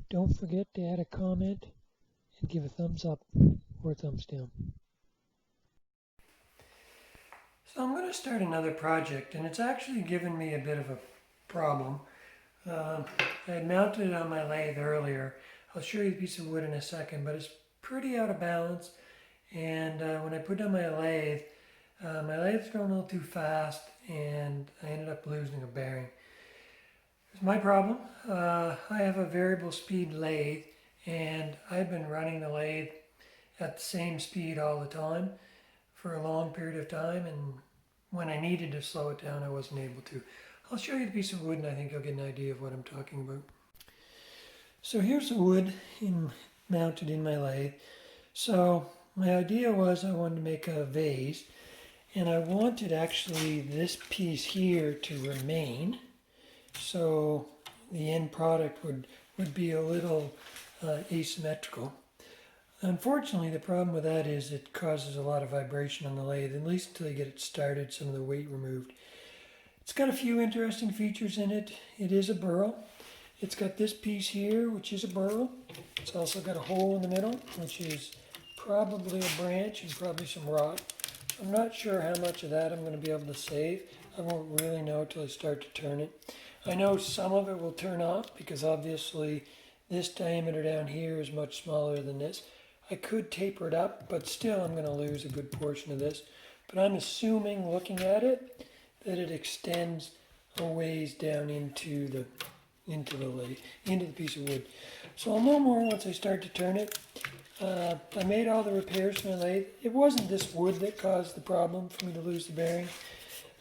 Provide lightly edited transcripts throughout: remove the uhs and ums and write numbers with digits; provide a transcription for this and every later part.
Don't forget to add a comment and give a thumbs up or a thumbs down. So I'm going to start another project, and it's actually given me a bit of a problem. I had mounted it on my lathe earlier. I'll show you the piece of wood in a second, but it's pretty out of balance. And when I put it on my lathe's going a little too fast, and I ended up losing a bearing. It's my problem. I have a variable speed lathe, and I've been running the lathe at the same speed all the time for a long period of time, and when I needed to slow it down, I wasn't able to. I'll show you the piece of wood, and I think you'll get an idea of what I'm talking about. So here's the wood mounted in my lathe. So my idea was I wanted to make a vase, and I wanted actually this piece here to remain, so the end product would be a little asymmetrical. Unfortunately, the problem with that is it causes a lot of vibration on the lathe, at least until you get it started, some of the weight removed. It's got a few interesting features in it. It is a Burl. It's got this piece here, which is a Burl. It's also got a hole in the middle, which is probably a branch and probably some rock. I'm not sure how much of that I'm going to be able to save. I won't really know until I start to turn it. I know some of it will turn off because obviously this diameter down here is much smaller than this. I could taper it up, but still I'm going to lose a good portion of this. But I'm assuming, looking at it, that it extends a ways down into the piece of wood. So I'll know more once I start to turn it. I made all the repairs to my lathe. It wasn't this wood that caused the problem for me to lose the bearing.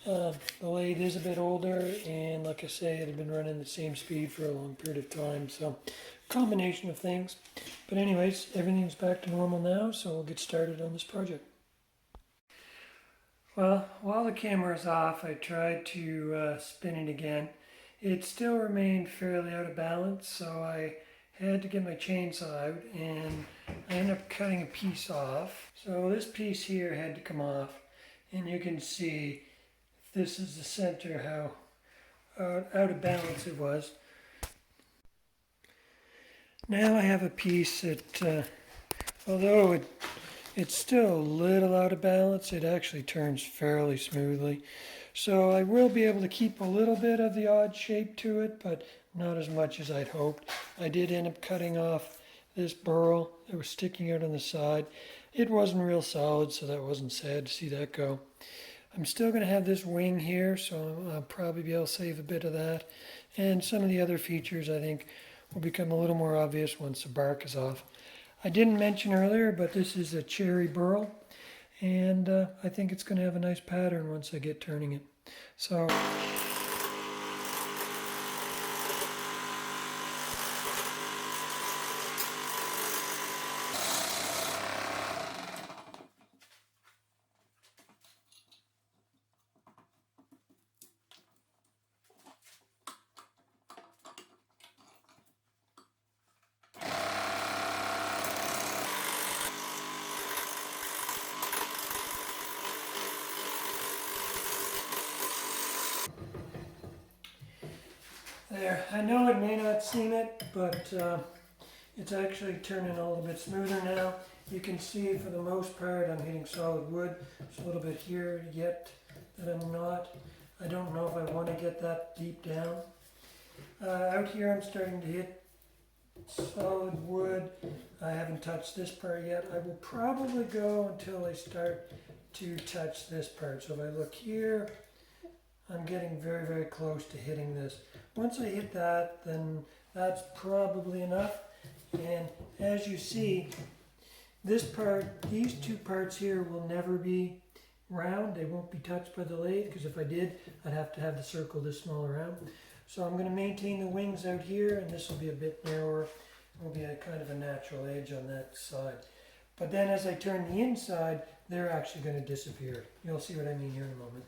The lathe is a bit older, and like I say, it had been running the same speed for a long period of time, so combination of things. But anyways, everything's back to normal now, so we'll get started on this project. Well, while the camera is off, I tried to spin it again. It still remained fairly out of balance, so I had to get my chainsaw out, and I ended up cutting a piece off. So this piece here had to come off, and you can see this is the center, how out of balance it was. Now I have a piece that, although it's still a little out of balance, it actually turns fairly smoothly. So I will be able to keep a little bit of the odd shape to it, but not as much as I'd hoped. I did end up cutting off this burl that was sticking out on the side. It wasn't real solid, so that wasn't sad to see that go. I'm still going to have this wing here, so I'll probably be able to save a bit of that. And some of the other features, I think, will become a little more obvious once the bark is off. I didn't mention earlier, but this is a cherry burl, and I think it's going to have a nice pattern once I get turning it. So there, I know it may not seem it, but it's actually turning a little bit smoother now. You can see for the most part I'm hitting solid wood. There's a little bit here yet that I'm not. I don't know if I want to get that deep down. Out here I'm starting to hit solid wood. I haven't touched this part yet. I will probably go until I start to touch this part. So if I look here, I'm getting very, very close to hitting this. Once I hit that, then that's probably enough. And as you see, this part, these two parts here will never be round. They won't be touched by the lathe, because if I did, I'd have to have the circle this small around. So I'm going to maintain the wings out here, and this will be a bit narrower. It will be a kind of a natural edge on that side. But then as I turn the inside, they're actually going to disappear. You'll see what I mean here in a moment.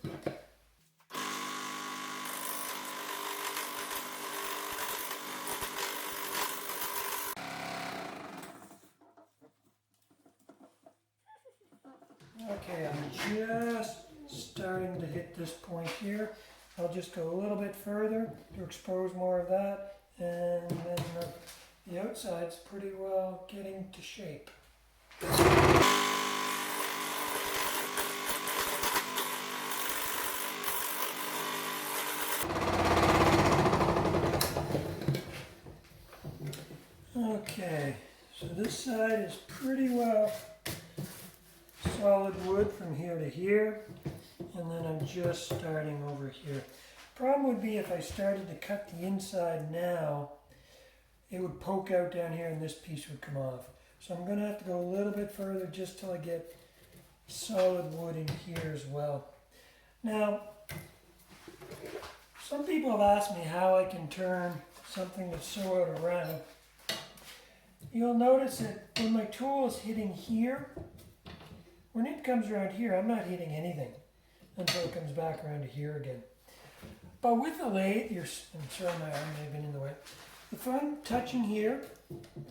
Okay, I'm just starting to hit this point here. I'll just go a little bit further to expose more of that, and then the outside's pretty well getting to shape. Okay, so this side is pretty well solid wood from here to here, and then I'm just starting over here. Problem would be if I started to cut the inside now, it would poke out down here and this piece would come off. So I'm going to have to go a little bit further just till I get solid wood in here as well. Now, some people have asked me how I can turn something that's sewed around. You'll notice that when my tool is hitting here, when it comes around here, I'm not hitting anything until it comes back around to here again. But with the lathe, I'm sorry, my arm may have been in the way. If I'm touching here,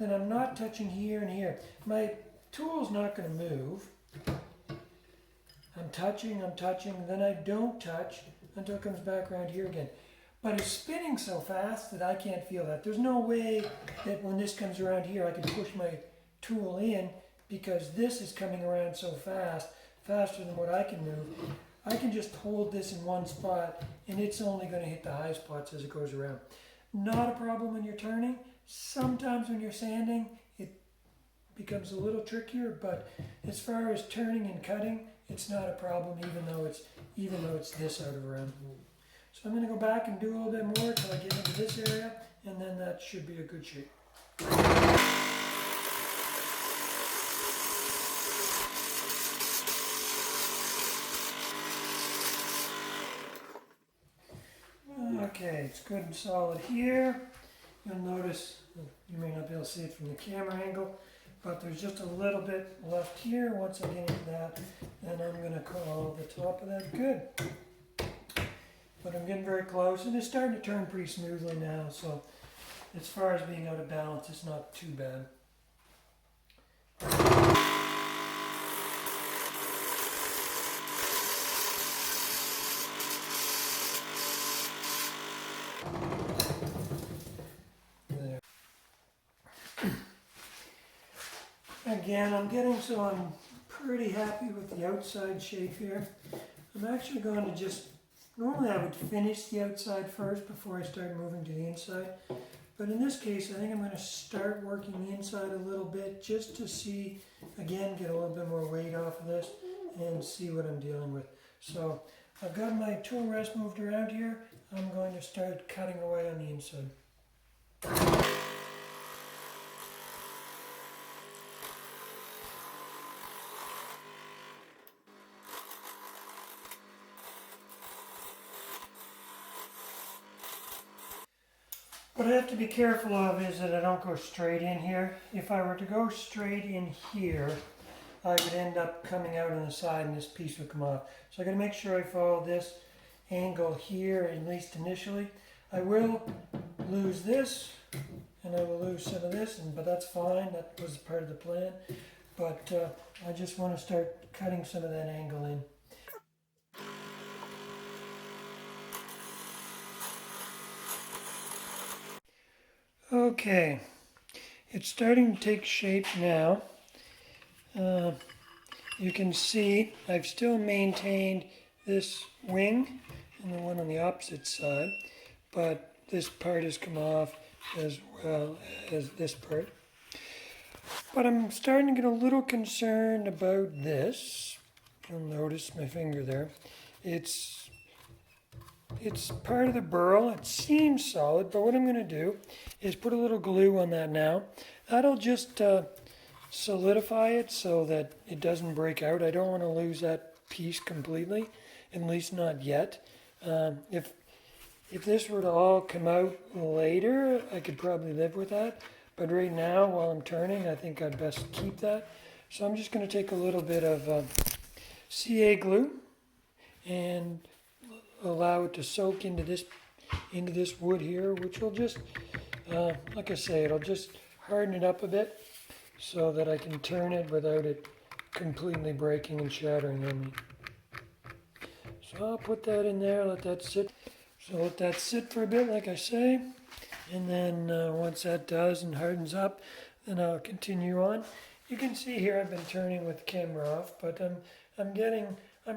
then I'm not touching here and here. My tool's not going to move. I'm touching, then I don't touch until it comes back around here again. But it's spinning so fast that I can't feel that. There's no way that when this comes around here, I can push my tool in, because this is coming around so fast, faster than what I can move. I can just hold this in one spot, and it's only going to hit the high spots as it goes around. Not a problem when you're turning. Sometimes when you're sanding, it becomes a little trickier, but as far as turning and cutting, it's not a problem, even though it's this out of around. So I'm going to go back and do a little bit more until I get into this area, and then that should be a good shape. Okay, it's good and solid here. You'll notice, you may not be able to see it from the camera angle, but there's just a little bit left here. Once I get into that, then I'm going to call the top of that good. But I'm getting very close, and it's starting to turn pretty smoothly now, so as far as being out of balance, it's not too bad. There. Again, I'm pretty happy with the outside shape here. I'm actually going to normally I would finish the outside first before I start moving to the inside. But in this case, I think I'm going to start working the inside a little bit just to see, again, get a little bit more weight off of this and see what I'm dealing with. So I've got my tool rest moved around here. I'm going to start cutting away on the inside. What I have to be careful of is that I don't go straight in here. If I were to go straight in here, I would end up coming out on the side and this piece would come off. So I got to make sure I follow this angle here, at least initially. I will lose this, and I will lose some of this, but that's fine. That was part of the plan. But I just want to start cutting some of that angle in. Okay, it's starting to take shape now. You can see I've still maintained this wing and the one on the opposite side, but this part has come off as well as this part. But I'm starting to get a little concerned about this. You'll notice my finger there. It's part of the burl. It seems solid, but what I'm going to do is put a little glue on that now. That'll just solidify it so that it doesn't break out. I don't want to lose that piece completely, at least not yet. If this were to all come out later, I could probably live with that. But right now, while I'm turning, I think I'd best keep that. So I'm just going to take a little bit of CA glue and allow it to soak into this wood here, which will just, like I say, it'll just harden it up a bit so that I can turn it without it completely breaking and shattering on me. So I'll put that in there, let that sit. So let that sit for a bit, like I say, and then once that does and hardens up, then I'll continue on. You can see here I've been turning with the camera off, but I'm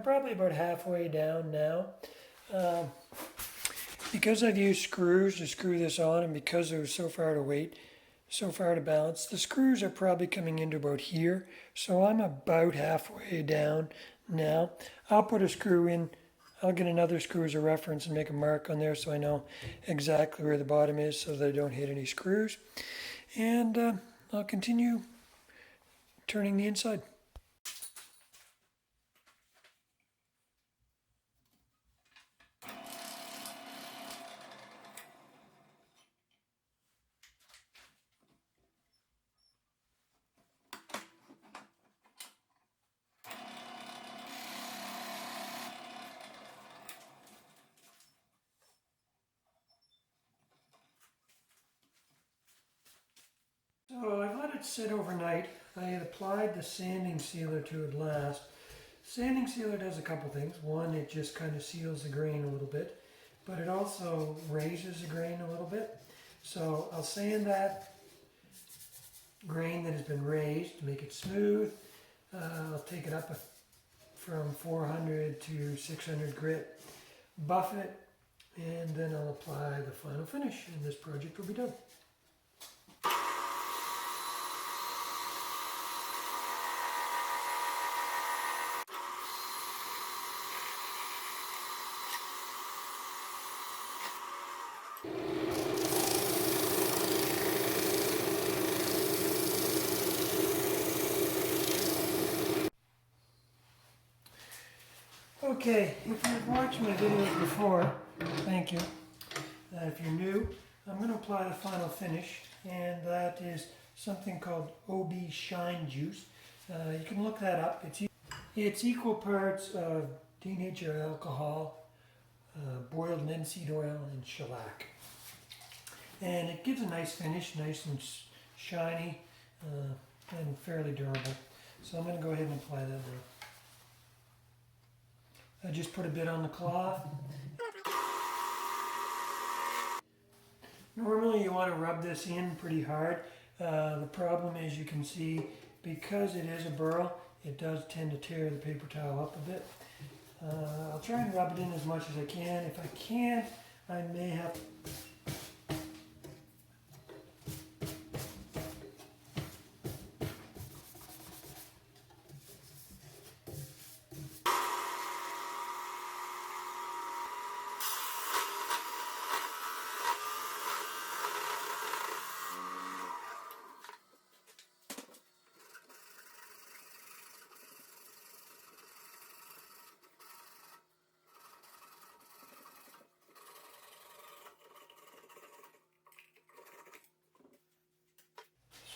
probably about halfway down now. Because I've used screws to screw this on, and because it was so far to balance, the screws are probably coming into about here. So I'm about halfway down now. I'll put a screw in. I'll get another screw as a reference and make a mark on there so I know exactly where the bottom is so that I don't hit any screws. And I'll continue turning the inside. So I've let it sit overnight. I had applied the sanding sealer to it last. Sanding sealer does a couple things. One, it just kind of seals the grain a little bit, but it also raises the grain a little bit. So I'll sand that grain that has been raised to make it smooth. I'll take it up from 400 to 600 grit, buff it, and then I'll apply the final finish, and this project will be done. Okay, if you've watched my videos before, thank you. If you're new, I'm going to apply the final finish, and that is something called OB Shine Juice. You can look that up. It's equal parts of denatured alcohol, boiled linseed oil, and shellac. And it gives a nice finish, nice and shiny, and fairly durable. So I'm going to go ahead and apply that now. I just put a bit on the cloth. Normally you want to rub this in pretty hard. The problem is, you can see, because it is a burl, it does tend to tear the paper towel up a bit. I'll try and rub it in as much as I can. If I can't, I may have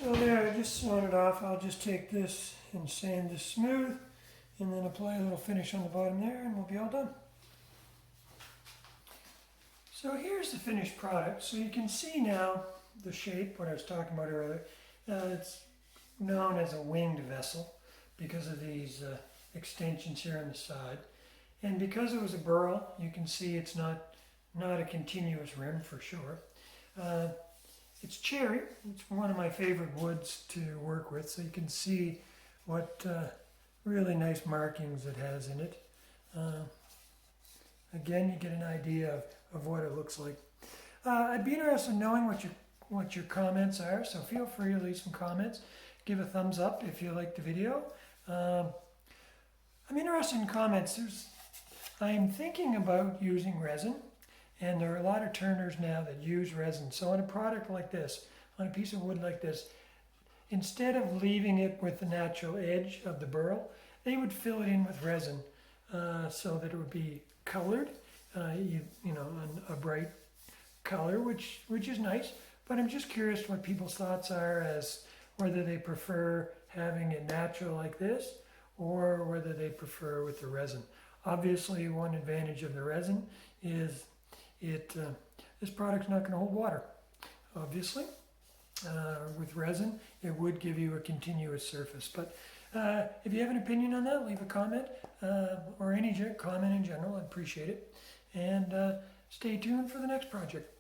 So there, I just sawn it off. I'll just take this and sand this smooth, and then apply a little finish on the bottom there, and we'll be all done. So here's the finished product. So you can see now the shape, what I was talking about earlier. It's known as a winged vessel because of these extensions here on the side. And because it was a burl, you can see it's not a continuous rim for sure. It's cherry. It's one of my favorite woods to work with, so you can see what really nice markings it has in it. Again, you get an idea of what it looks like. I'd be interested in knowing what your comments are, so feel free to leave some comments. Give a thumbs up if you like the video. I'm interested in comments. I'm thinking about using resin. And there are a lot of turners now that use resin. So on a product like this, on a piece of wood like this, instead of leaving it with the natural edge of the burl, they would fill it in with resin so that it would be colored, a bright color, which is nice. But I'm just curious what people's thoughts are as whether they prefer having it natural like this or whether they prefer with the resin. Obviously, one advantage of the resin is this product's not going to hold water, obviously. With resin, it would give you a continuous surface. But If you have an opinion on that, leave a comment or any comment in general. I'd appreciate it. And stay tuned for the next project.